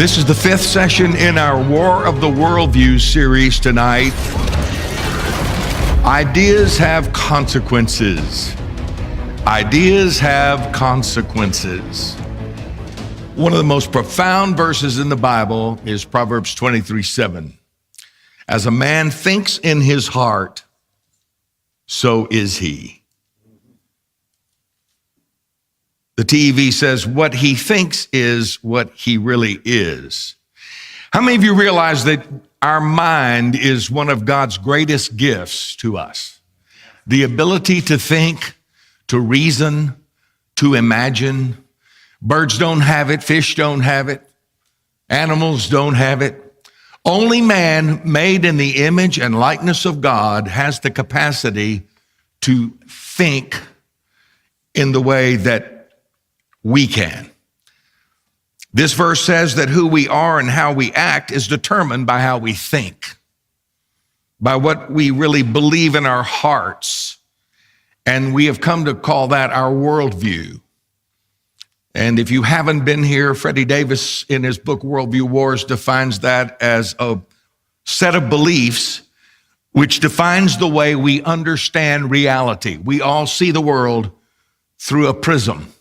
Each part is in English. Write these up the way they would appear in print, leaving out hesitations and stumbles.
This is the fifth session in our War of the Worldviews series tonight. Ideas have consequences. Ideas have consequences. One of the most profound verses in the Bible is Proverbs 23:7. As a man thinks in his heart, so is he. The TEV says, what he thinks is what he really is. How many of you realize that our mind is one of God's greatest gifts to us? The ability to think, to reason, to imagine. Birds don't have it, fish don't have it, animals don't have it. Only man, made in the image and likeness of God, has the capacity to think in the way that we can. This verse says that who we are and how we act is determined by how we think, by what we really believe in our hearts. And we have come to call that our worldview. And if you haven't been here, Freddie Davis in his book, Worldview Wars, defines that as a set of beliefs which defines the way we understand reality. We all see the world through a prism.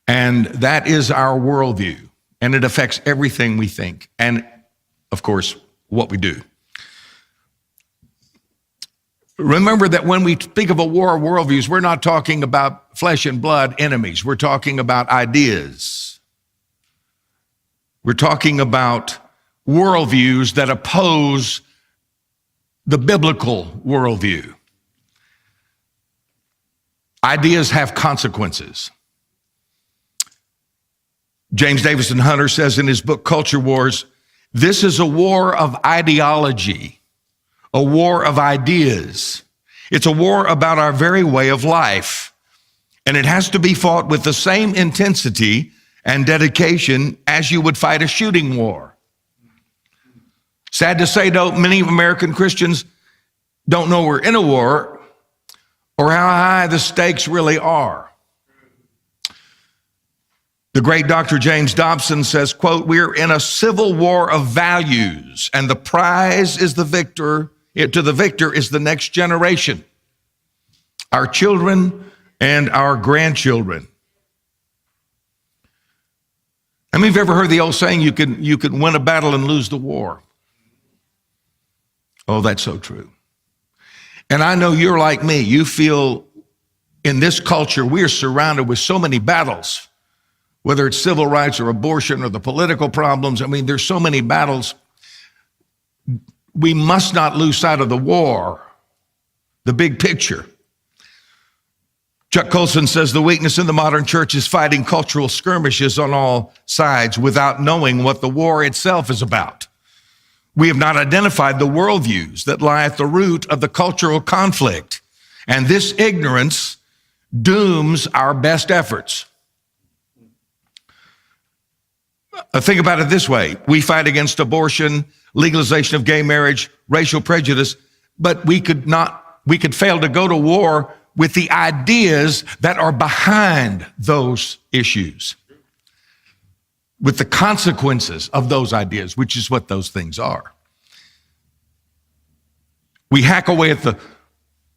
And that is our worldview, and it affects everything we think, and of course, what we do. Remember that when we speak of a war of worldviews, we're not talking about flesh and blood enemies. We're talking about ideas. We're talking about worldviews that oppose the biblical worldview. Ideas have consequences. James Davison Hunter says in his book, Culture Wars, this is a war of ideology, a war of ideas. It's a war about our very way of life, and it has to be fought with the same intensity and dedication as you would fight a shooting war. Sad to say, though, many American Christians don't know we're in a war or how high the stakes really are. The great Dr. James Dobson says, quote, we're in a civil war of values, and the prize is the victor. To the victor is the next generation, our children and our grandchildren. How many of you ever heard the old saying, you can win a battle and lose the war? Oh, that's so true. And I know you're like me. You feel in this culture, we are surrounded with so many battles. Whether it's civil rights or abortion or the political problems, I mean, there's so many battles. We must not lose sight of the war, the big picture. Chuck Colson says the weakness in the modern church is fighting cultural skirmishes on all sides without knowing what the war itself is about. We have not identified the worldviews that lie at the root of the cultural conflict, and this ignorance dooms our best efforts. Think about it this way. We fight against abortion, legalization of gay marriage, racial prejudice, but we could fail to go to war with the ideas that are behind those issues, with the consequences of those ideas, which is what those things are. We hack away at the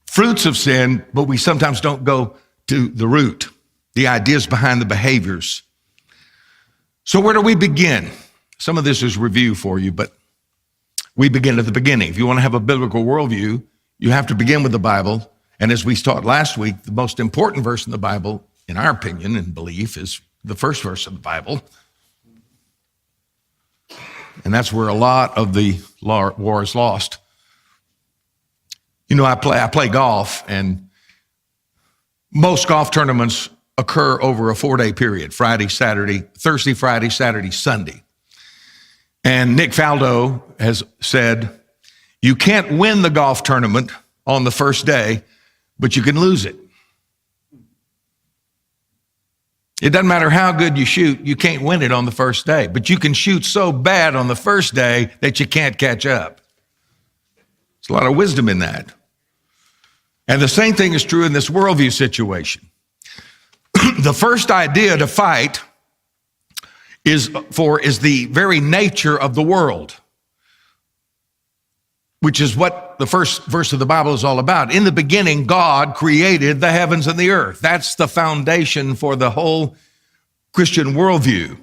fruits of sin, but we sometimes don't go to the root, the ideas behind the behaviors. So where do we begin? Some of this is review for you, but we begin at the beginning. If you want to have a biblical worldview, you have to begin with the Bible. And as we taught last week, the most important verse in the Bible, in our opinion and belief, is the first verse of the Bible. And that's where a lot of the war is lost. You know, I play golf, and most golf tournaments occur over a 4-day period, Thursday, Friday, Saturday, Sunday. And Nick Faldo has said, you can't win the golf tournament on the first day, but you can lose it. It doesn't matter how good you shoot, you can't win it on the first day, but you can shoot so bad on the first day that you can't catch up. There's a lot of wisdom in that. And the same thing is true in this worldview situation. The first idea to fight is the very nature of the world, which is what the first verse of the Bible is all about. In the beginning, God created the heavens and the earth. That's the foundation for the whole Christian worldview.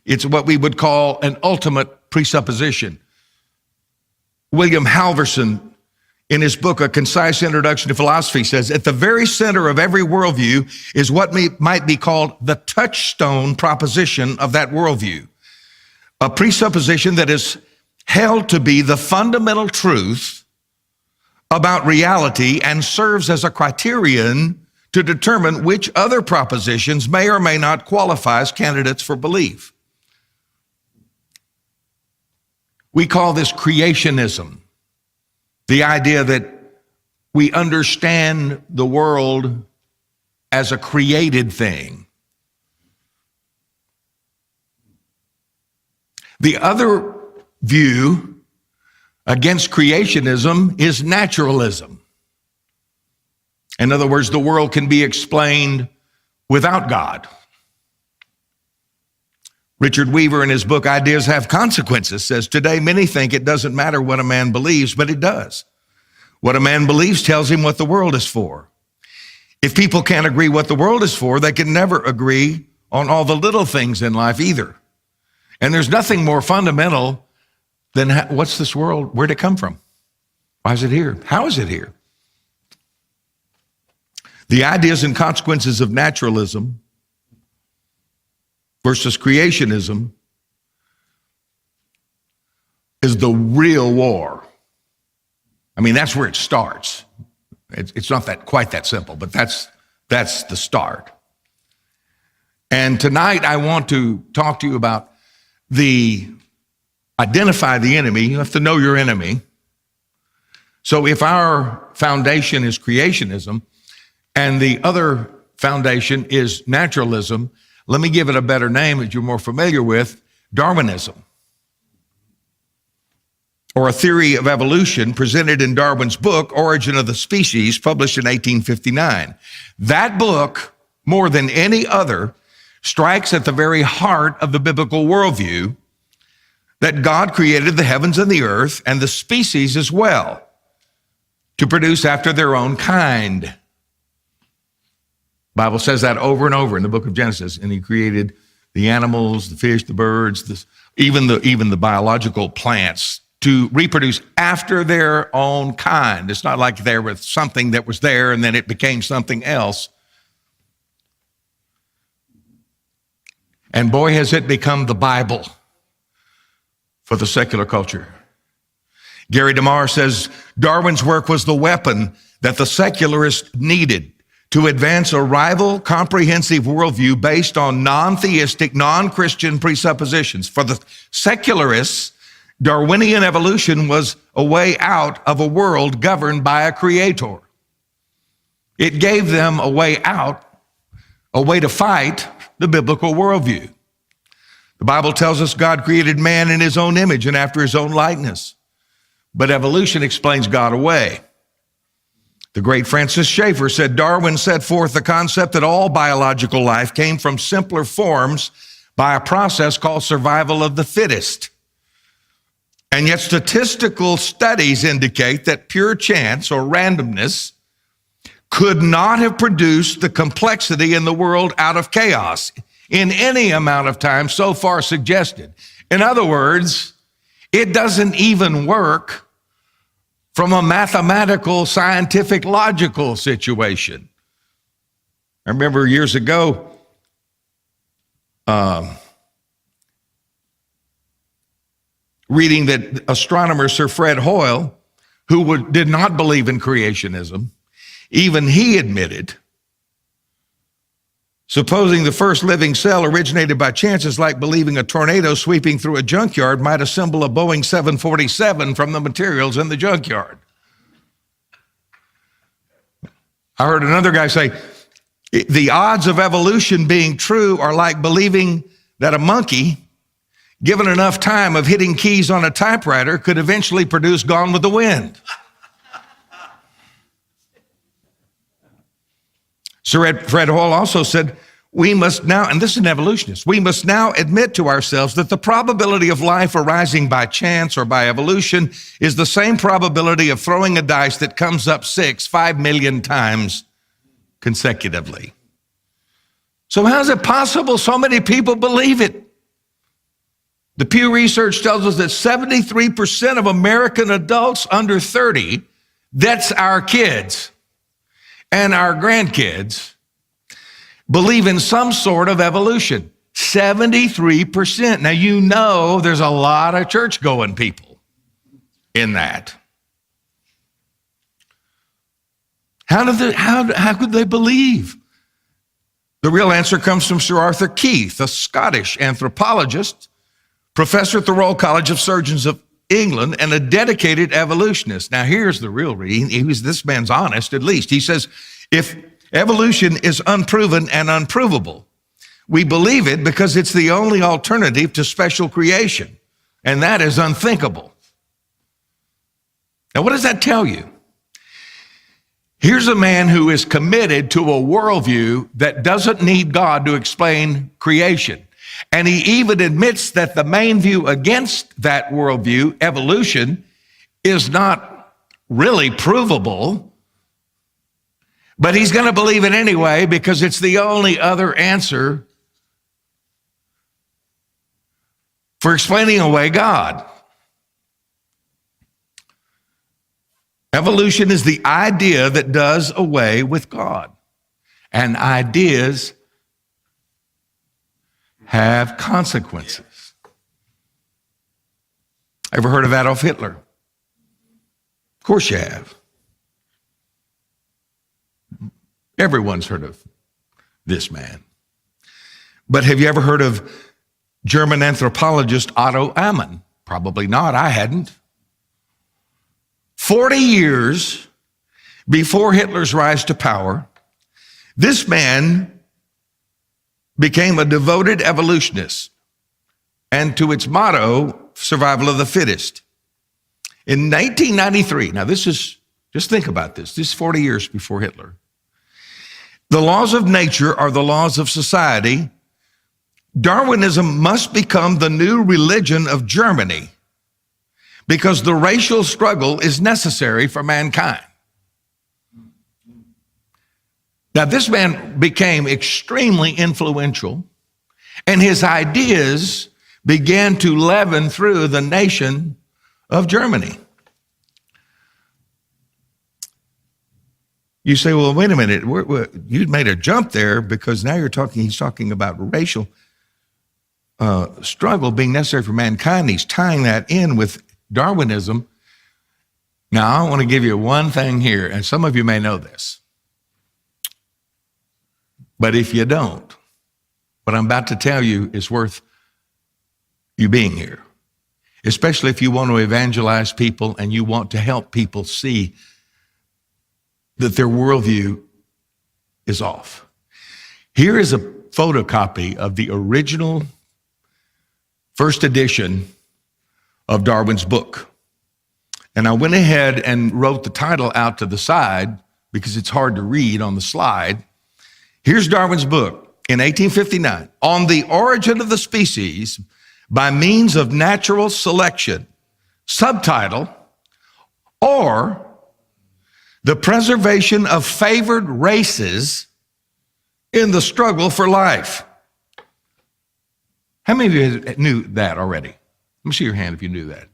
It's what we would call an ultimate presupposition. William Halverson, in his book, A Concise Introduction to Philosophy, says, at the very center of every worldview is what might be called the touchstone proposition of that worldview, a presupposition that is held to be the fundamental truth about reality and serves as a criterion to determine which other propositions may or may not qualify as candidates for belief. We call this creationism, the idea that we understand the world as a created thing. The other view against creationism is naturalism. In other words, the world can be explained without God. Richard Weaver, in his book, Ideas Have Consequences, says, today many think it doesn't matter what a man believes, but it does. What a man believes tells him what the world is for. If people can't agree what the world is for, they can never agree on all the little things in life either. And there's nothing more fundamental than what's this world? Where'd it come from? Why is it here? How is it here? The ideas and consequences of naturalism versus creationism is the real war. I mean, that's where it starts. It's not quite that simple, but that's the start. And tonight I want to talk to you about identify the enemy. You have to know your enemy. So if our foundation is creationism and the other foundation is naturalism, let me give it a better name that you're more familiar with, Darwinism, or a theory of evolution presented in Darwin's book, Origin of the Species, published in 1859. That book, more than any other, strikes at the very heart of the biblical worldview that God created the heavens and the earth and the species as well to produce after their own kind. The Bible says that over and over in the book of Genesis. And he created the animals, the fish, the birds, even the biological plants to reproduce after their own kind. It's not like there was something that was there and then it became something else. And boy, has it become the Bible for the secular culture. Gary DeMar says Darwin's work was the weapon that the secularists needed to advance a rival, comprehensive worldview based on non-theistic, non-Christian presuppositions. For the secularists, Darwinian evolution was a way out of a world governed by a creator. It gave them a way out, a way to fight the biblical worldview. The Bible tells us God created man in his own image and after his own likeness. But evolution explains God away. The great Francis Schaeffer said, Darwin set forth the concept that all biological life came from simpler forms by a process called survival of the fittest. And yet statistical studies indicate that pure chance or randomness could not have produced the complexity in the world out of chaos in any amount of time so far suggested. In other words, it doesn't even work from a mathematical, scientific, logical situation. I remember years ago, reading that astronomer Sir Fred Hoyle, who did not believe in creationism, even he admitted, supposing the first living cell originated by chance is like believing a tornado sweeping through a junkyard might assemble a Boeing 747 from the materials in the junkyard. I heard another guy say, the odds of evolution being true are like believing that a monkey, given enough time of hitting keys on a typewriter, could eventually produce Gone with the Wind. Sir Fred Hoyle also said, We must now, and this is an evolutionist, we must now admit to ourselves that the probability of life arising by chance or by evolution is the same probability of throwing a dice that comes up 5 million times consecutively. So how is it possible so many people believe it? The Pew Research tells us that 73% of American adults under 30, that's our kids and our grandkids, believe in some sort of evolution. 73%. Now, you know there's a lot of church-going people in that. How could they believe? The real answer comes from Sir Arthur Keith, a Scottish anthropologist, professor at the Royal College of Surgeons of England, and a dedicated evolutionist. Now, here's the real reading. This man's honest, at least. He says, if evolution is unproven and unprovable, we believe it because it's the only alternative to special creation, and that is unthinkable. Now, what does that tell you? Here's a man who is committed to a worldview that doesn't need God to explain creation. And he even admits that the main view against that worldview, evolution, is not really provable, but he's going to believe it anyway because it's the only other answer for explaining away God. Evolution is the idea that does away with God. And ideas have consequences. Ever heard of Adolf Hitler? Of course you have. Everyone's heard of this man. But have you ever heard of German anthropologist Otto Amann? Probably not. I hadn't. 40 years before Hitler's rise to power, this man became a devoted evolutionist, and to its motto, survival of the fittest. In 1993, now just think about this. This is 40 years before Hitler. The laws of nature are the laws of society. Darwinism must become the new religion of Germany because the racial struggle is necessary for mankind. Now, this man became extremely influential, and his ideas began to leaven through the nation of Germany. You say, well, wait a minute, you made a jump there because now he's talking about racial struggle being necessary for mankind. He's tying that in with Darwinism. Now, I want to give you one thing here, and some of you may know this. But if you don't, what I'm about to tell you is worth you being here, especially if you want to evangelize people and you want to help people see that their worldview is off. Here is a photocopy of the original first edition of Darwin's book. And I went ahead and wrote the title out to the side because it's hard to read on the slide. Here's Darwin's book in 1859, On the Origin of the Species by Means of Natural Selection, subtitle, or the Preservation of Favored Races in the Struggle for Life. How many of you knew that already? Let me see your hand if you knew that.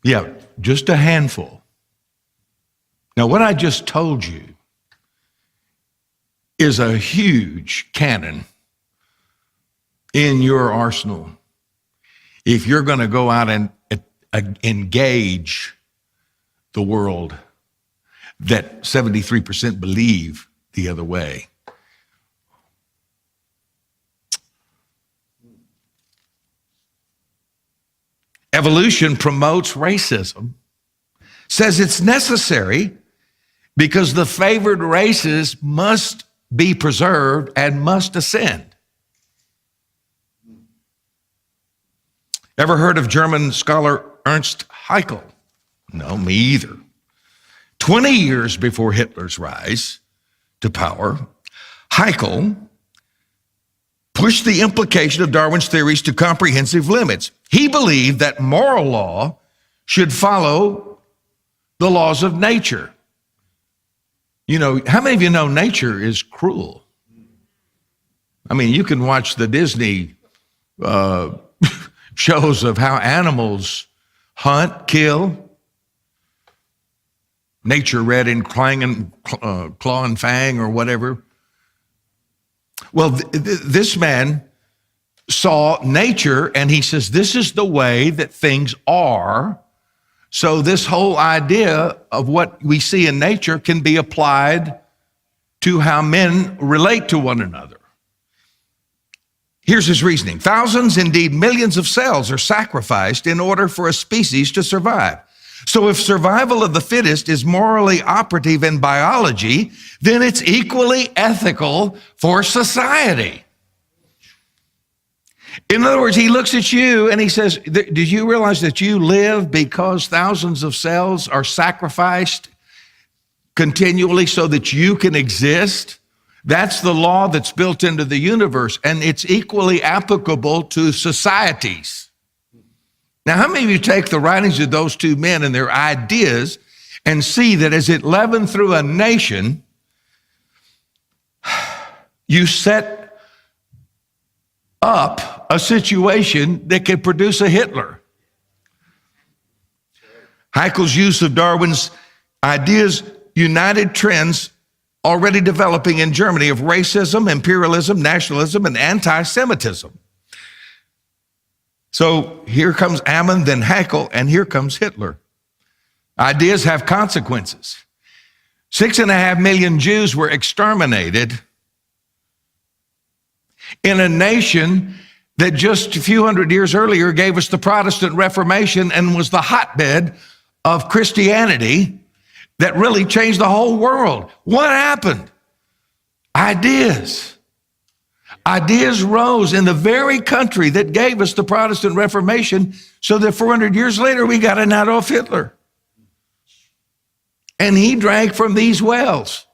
Yeah, just a handful. Now, what I just told you is a huge cannon in your arsenal if you're going to go out and engage the world that 73% believe the other way. Evolution promotes racism, says it's necessary because the favored races must be preserved and must ascend. Ever heard of German scholar Ernst Haeckel? No, me either. 20 years before Hitler's rise to power, Haeckel pushed the implication of Darwin's theories to comprehensive limits. He believed that moral law should follow the laws of nature. You know, how many of you know nature is cruel? I mean, you can watch the Disney shows of how animals hunt, kill. Nature read in Clang and Claw and Fang or whatever. Well, this man saw nature and he says, this is the way that things are. So this whole idea of what we see in nature can be applied to how men relate to one another. Here's his reasoning. Thousands, indeed millions of cells are sacrificed in order for a species to survive. So if survival of the fittest is morally operative in biology, then it's equally ethical for society. In other words, he looks at you and he says, did you realize that you live because thousands of cells are sacrificed continually so that you can exist? That's the law that's built into the universe, and it's equally applicable to societies. Now, how many of you take the writings of those two men and their ideas and see that as it leavened through a nation, you set up a situation that could produce a Hitler? Haeckel's use of Darwin's ideas united trends already developing in Germany of racism, imperialism, nationalism, and anti-Semitism. So here comes Ammon, then Haeckel, and here comes Hitler. Ideas have consequences. 6.5 million Jews were exterminated in a nation that just a few hundred years earlier gave us the Protestant Reformation and was the hotbed of Christianity that really changed the whole world. What happened? Ideas. Ideas rose in the very country that gave us the Protestant Reformation, so that 400 years later we got an Adolf Hitler. And he drank from these wells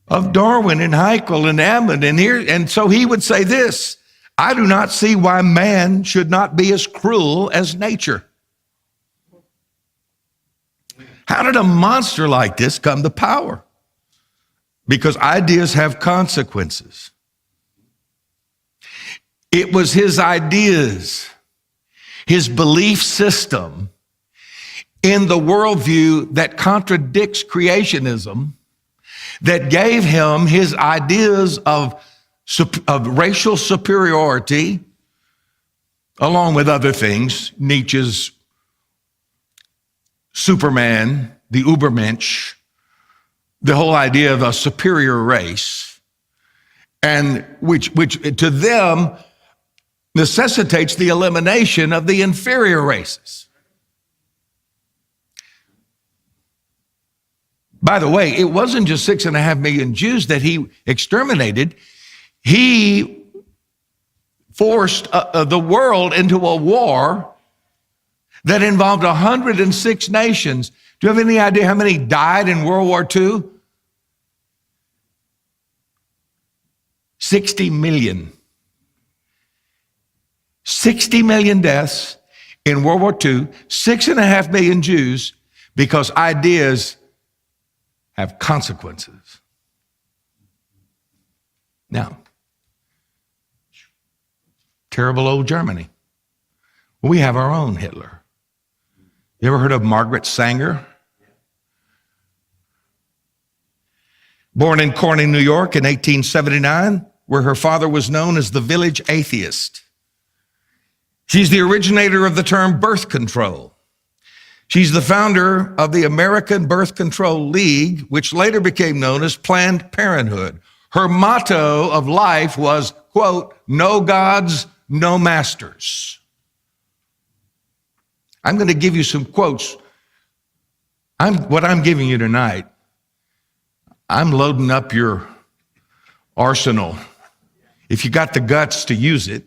of Darwin and Haeckel and Ammon and so he would say this: I do not see why man should not be as cruel as nature. How did a monster like this come to power? Because ideas have consequences. It was his ideas, his belief system in the worldview that contradicts creationism that gave him his ideas of racial superiority, along with other things, Nietzsche's Superman, the Übermensch, the whole idea of a superior race, and which to them necessitates the elimination of the inferior races. By the way, it wasn't just 6.5 million Jews that he exterminated. He forced the world into a war that involved 106 nations. Do you have any idea how many died in World War II? 60 million. 60 million deaths in World War II, 6.5 million Jews, because ideas have consequences. Now, terrible old Germany. We have our own Hitler. You ever heard of Margaret Sanger? Born in Corning, New York in 1879, where her father was known as the village atheist. She's the originator of the term birth control. She's the founder of the American Birth Control League, which later became known as Planned Parenthood. Her motto of life was, quote, no gods, no masters. I'm going to give you some quotes. What I'm giving you tonight, I'm loading up your arsenal. If you got the guts to use it.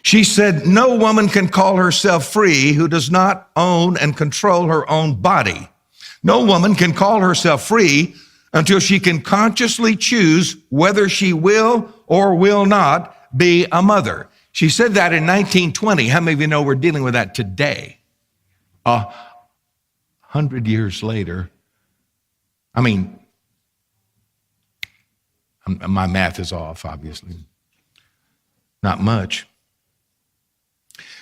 She said, no woman can call herself free who does not own and control her own body. No woman can call herself free until she can consciously choose whether she will or will not be a mother. She said that in 1920. How many of you know we're dealing with that today? 100 years later. I mean, my math is off, obviously. Not much.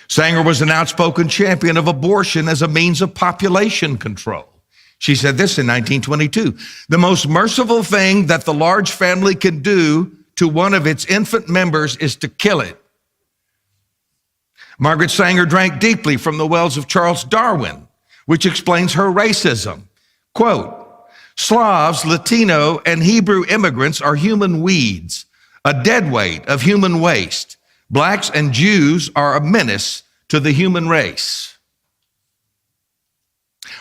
Sanger was an outspoken champion of abortion as a means of population control. She said this in 1922. The most merciful thing that the large family can do to one of its infant members is to kill it. Margaret Sanger drank deeply from the wells of Charles Darwin, which explains her racism. Quote, Slavs, Latino, and Hebrew immigrants are human weeds, a deadweight of human waste. Blacks and Jews are a menace to the human race.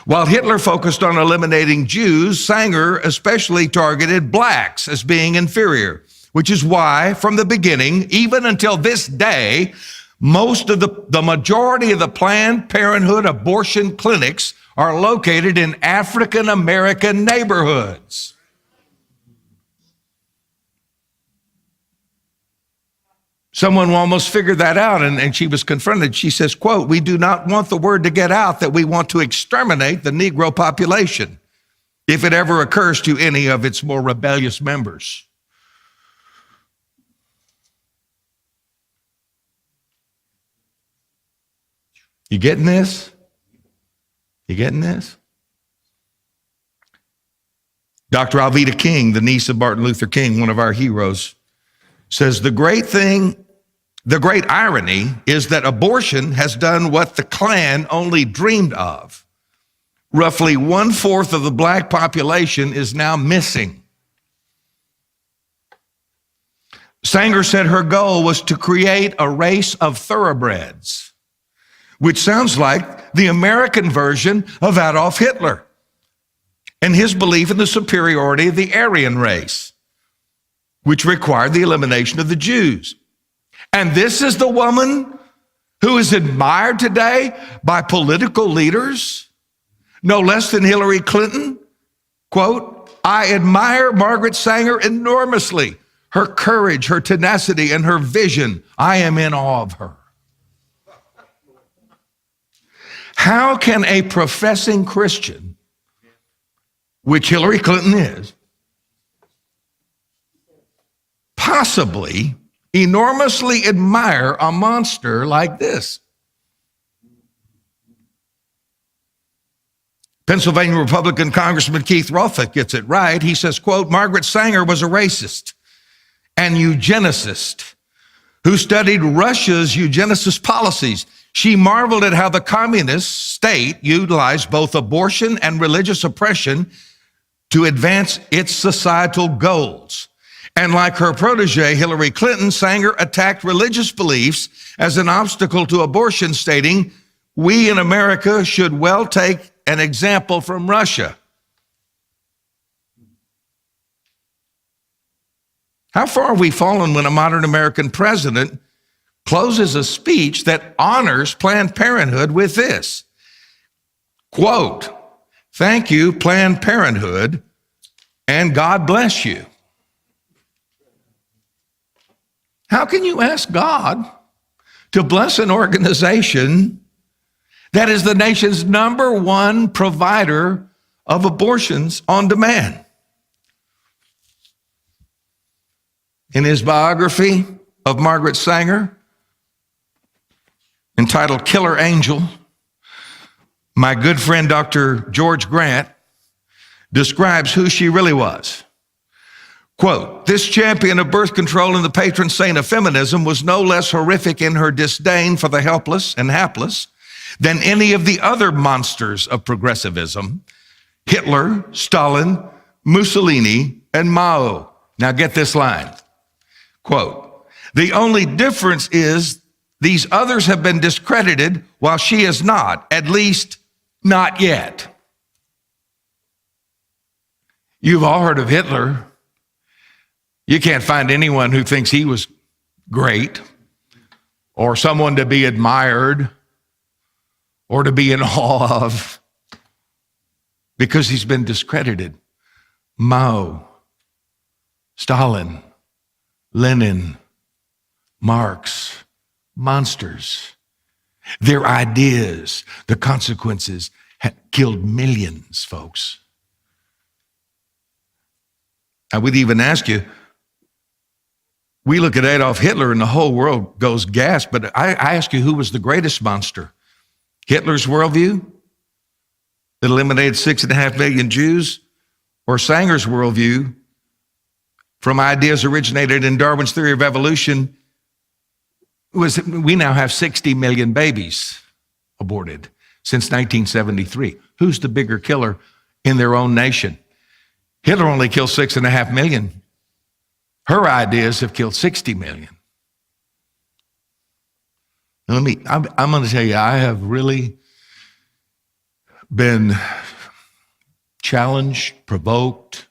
While Hitler focused on eliminating Jews, Sanger especially targeted blacks as being inferior, which is why, from the beginning, even until this day, most of the majority of the Planned Parenthood abortion clinics are located in African American neighborhoods. Someone almost figured that out, and she was confronted. She says, quote, we do not want the word to get out that we want to exterminate the Negro population if it ever occurs to any of its more rebellious members. You getting this? You getting this? Dr. Alveda King, the niece of Martin Luther King, one of our heroes, says the great irony is that abortion has done what the Klan only dreamed of. Roughly 1/4 of the black population is now missing. Sanger said her goal was to create a race of thoroughbreds, which sounds like the American version of Adolf Hitler and his belief in the superiority of the Aryan race, which required the elimination of the Jews. And this is the woman who is admired today by political leaders, no less than Hillary Clinton. Quote, I admire Margaret Sanger enormously. Her courage, her tenacity, and her vision. I am in awe of her. How can a professing Christian, which Hillary Clinton is, possibly enormously admire a monster like this? Pennsylvania Republican Congressman Keith Rolfe gets it right. He says, quote, Margaret Sanger was a racist and eugenicist who studied Russia's eugenicist policies. She marveled at how the communist state utilized both abortion and religious oppression to advance its societal goals. And like her protege, Hillary Clinton, Sanger attacked religious beliefs as an obstacle to abortion, stating, we in America should well take an example from Russia. How far have we fallen when a modern American president closes a speech that honors Planned Parenthood with this? Quote, thank you, Planned Parenthood, and God bless you. How can you ask God to bless an organization that is the nation's #1 provider of abortions on demand? In his biography of Margaret Sanger, entitled Killer Angel, my good friend Dr. George Grant describes who she really was. Quote, this champion of birth control and the patron saint of feminism was no less horrific in her disdain for the helpless and hapless than any of the other monsters of progressivism, Hitler, Stalin, Mussolini, and Mao. Now get this line. Quote, the only difference is these others have been discredited while she is not, at least not yet. You've all heard of Hitler. You can't find anyone who thinks he was great or someone to be admired or to be in awe of because he's been discredited Mao, Stalin, Lenin, Marx, monsters. Their ideas, the consequences, had killed millions, folks. I would even ask you, we look at Adolf Hitler and the whole world goes gasp, but I ask you, who was the greatest monster? Hitler's worldview that eliminated 6.5 million Jews, or Sanger's worldview from ideas originated in Darwin's theory of evolution? We now have 60 million babies aborted since 1973. Who's the bigger killer in their own nation? Hitler only killed 6.5 million. Her ideas have killed 60 million. Now I'm going to tell you, I have really been challenged, provoked,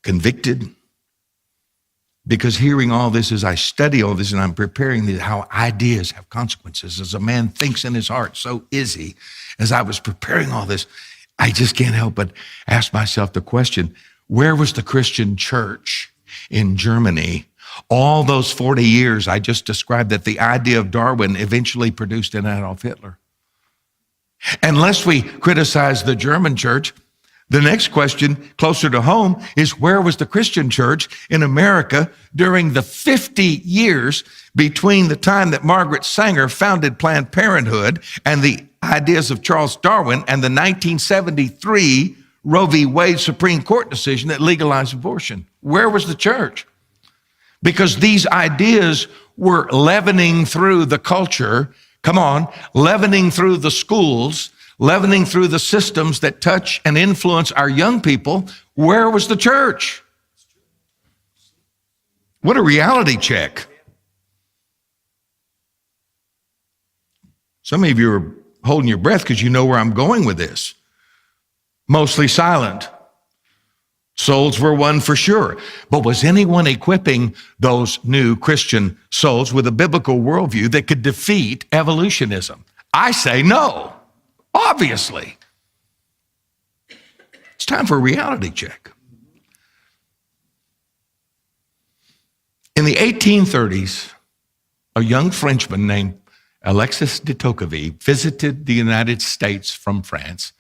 convicted, because hearing all this as I study all this and I'm preparing how ideas have consequences. As a man thinks in his heart, so is he. As I was preparing all this, I just can't help but ask myself the question, where was the Christian church in Germany all those 40 years I just described that the idea of Darwin eventually produced in Adolf Hitler? Unless we criticize the German church, the next question, closer to home, is where was the Christian church in America during the 50 years between the time that Margaret Sanger founded Planned Parenthood and the ideas of Charles Darwin and the 1973 Roe v. Wade Supreme Court decision that legalized abortion? Where was the church? Because these ideas were leavening through the culture, leavening through the schools, leavening through the systems that touch and influence our young people. Where was the church? What a reality check. Some of you are holding your breath because you know where I'm going with this. Mostly silent. Souls were won for sure. But was anyone equipping those new Christian souls with a biblical worldview that could defeat evolutionism? I say no, obviously. It's time for a reality check. In the 1830s, a young Frenchman named Alexis de Tocqueville visited the United States from France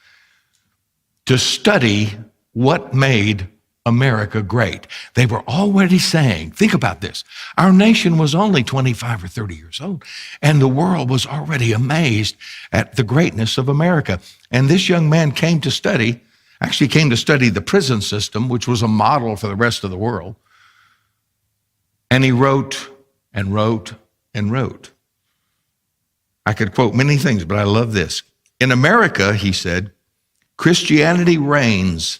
to study what made America great. They were already saying, think about this, our nation was only 25 or 30 years old, and the world was already amazed at the greatness of America. And this young man came to study the prison system, which was a model for the rest of the world. And he wrote and wrote and wrote. I could quote many things, but I love this. In America, he said, Christianity reigns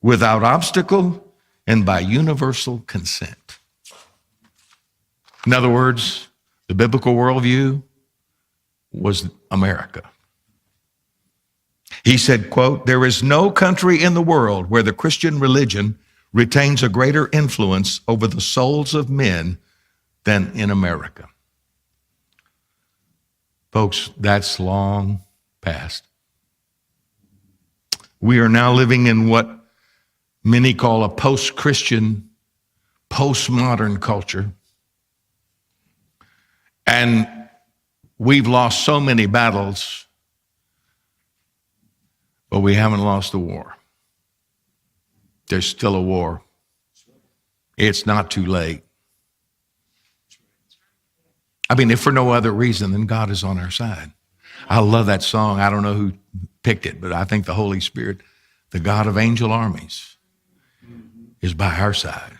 without obstacle and by universal consent. In other words, the biblical worldview was America. He said, quote, there is no country in the world where the Christian religion retains a greater influence over the souls of men than in America. Folks, that's long past. We are now living in what many call a post-Christian, postmodern culture. And we've lost so many battles, but we haven't lost the war. There's still a war. It's not too late. I mean, if for no other reason than God is on our side. I love that song. I don't know who picked it, but I think the Holy Spirit, the God of angel armies, is by our side.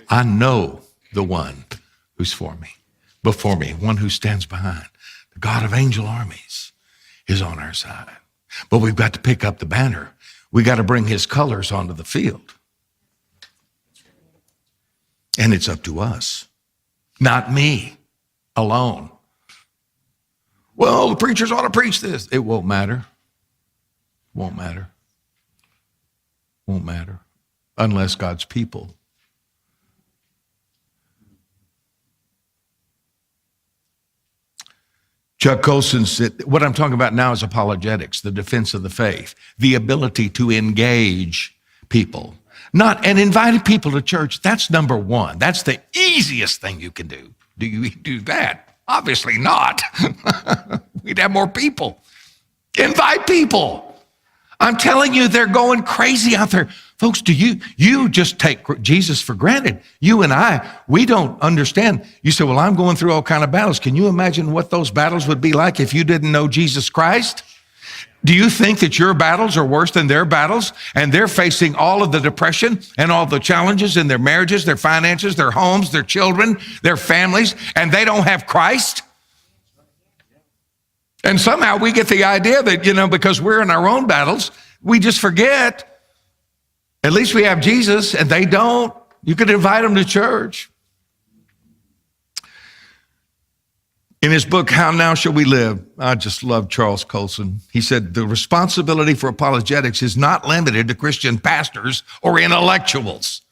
I know the one who's before me, one who stands behind. The God of angel armies is on our side. But we've got to pick up the banner. We got to bring his colors onto the field. And it's up to us, not me alone. Well, the preachers ought to preach this. It won't matter. Won't matter. Won't matter unless God's people. Chuck Colson said, what I'm talking about now is apologetics, the defense of the faith, the ability to engage people. And inviting people to church, that's number one. That's the easiest thing you can do. Do you do that? Obviously not. We'd have more people. Invite people. I'm telling you, they're going crazy out there. Folks, you just take Jesus for granted. You and I, we don't understand. You say, well, I'm going through all kind of battles. Can you imagine what those battles would be like if you didn't know Jesus Christ? Do you think that your battles are worse than their battles? And they're facing all of the depression and all the challenges in their marriages, their finances, their homes, their children, their families, and they don't have Christ? And somehow we get the idea that, because we're in our own battles, we just forget. At least we have Jesus, and they don't. You could invite them to church. In his book, How Now Shall We Live, I just love Charles Colson. He said, the responsibility for apologetics is not limited to Christian pastors or intellectuals.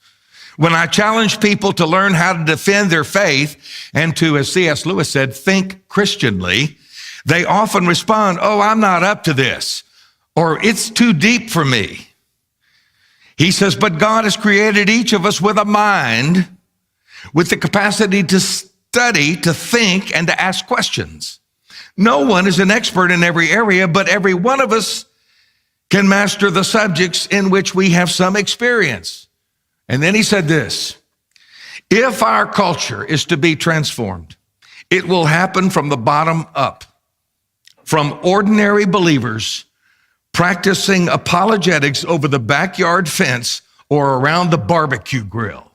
When I challenge people to learn how to defend their faith and to, as C.S. Lewis said, think Christianly, they often respond, oh, I'm not up to this, or it's too deep for me. He says, but God has created each of us with a mind, with the capacity to study, to think, and to ask questions. No one is an expert in every area, but every one of us can master the subjects in which we have some experience. And then he said this, if our culture is to be transformed, it will happen from the bottom up, from ordinary believers practicing apologetics over the backyard fence or around the barbecue grill.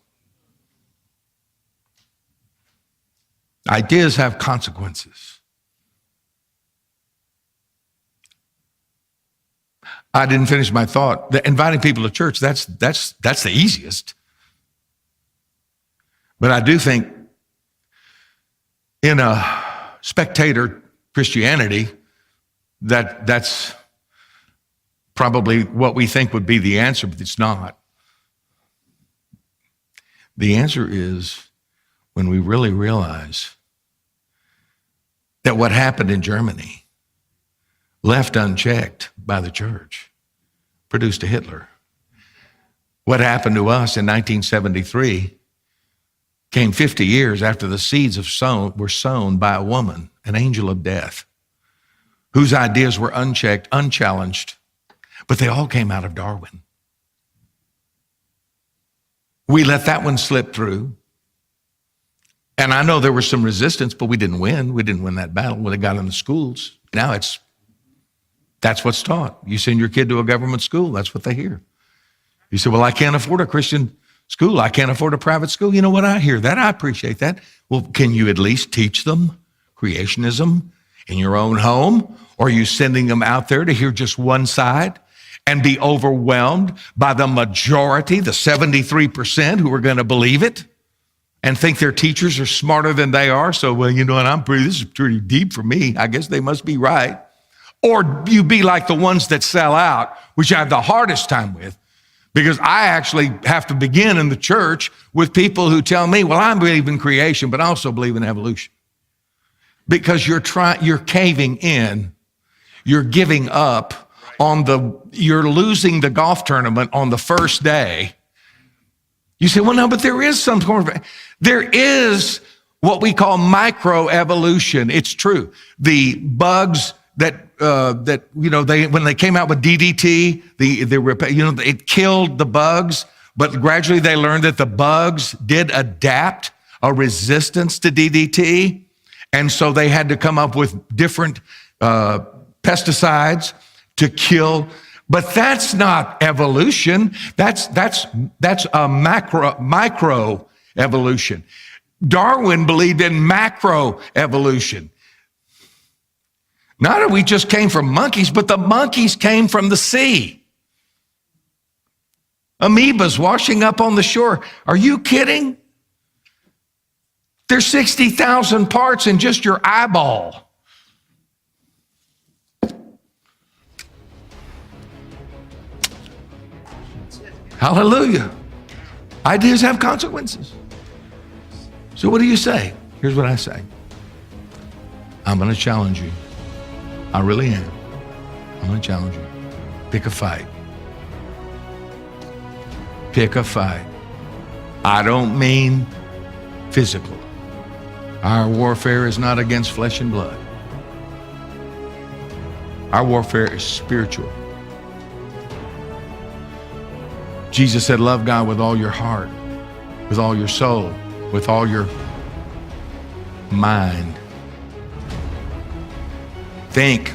Ideas have consequences. I didn't finish my thought. Inviting people to church, that's the easiest. But I do think in a spectator Christianity, that's probably what we think would be the answer, but it's not. The answer is when we really realize that what happened in Germany, left unchecked by the church, produced a Hitler. What happened to us in 1973 came 50 years after the seeds were sown by a woman, an angel of death, whose ideas were unchecked, unchallenged, but they all came out of Darwin. We let that one slip through. And I know there was some resistance, but we didn't win. We didn't win that battle when it got in the schools. Now that's what's taught. You send your kid to a government school, that's what they hear. You say, well, I can't afford a Christian school. I can't afford a private school. You know what? I hear that. I appreciate that. Well, can you at least teach them creationism in your own home? Or are you sending them out there to hear just one side and be overwhelmed by the majority, the 73% who are going to believe it and think their teachers are smarter than they are? So, well, you know what, this is pretty deep for me. I guess they must be right. Or you be like the ones that sell out, which I have the hardest time with, because I actually have to begin in the church with people who tell me, well, I believe in creation, but I also believe in evolution. Because you're caving in, you're giving up you're losing the golf tournament on the first day. You say, well, no, but there is there is what we call microevolution. It's true. The bugs when they came out with DDT, it killed the bugs, but gradually they learned that the bugs did adapt a resistance to DDT. And so they had to come up with different pesticides to kill. But that's not evolution. That's a micro evolution. Darwin believed in macro evolution. Not that we just came from monkeys, but the monkeys came from the sea. Amoebas washing up on the shore. Are you kidding? There's 60,000 parts in just your eyeball. Hallelujah. Ideas have consequences. So what do you say? Here's what I say. I'm going to challenge you. I really am. I'm going to challenge you. Pick a fight. pick a fight. I don't mean physical. Our warfare is not against flesh and blood. Our warfare is spiritual. Jesus said, love God with all your heart, with all your soul, with all your mind. Think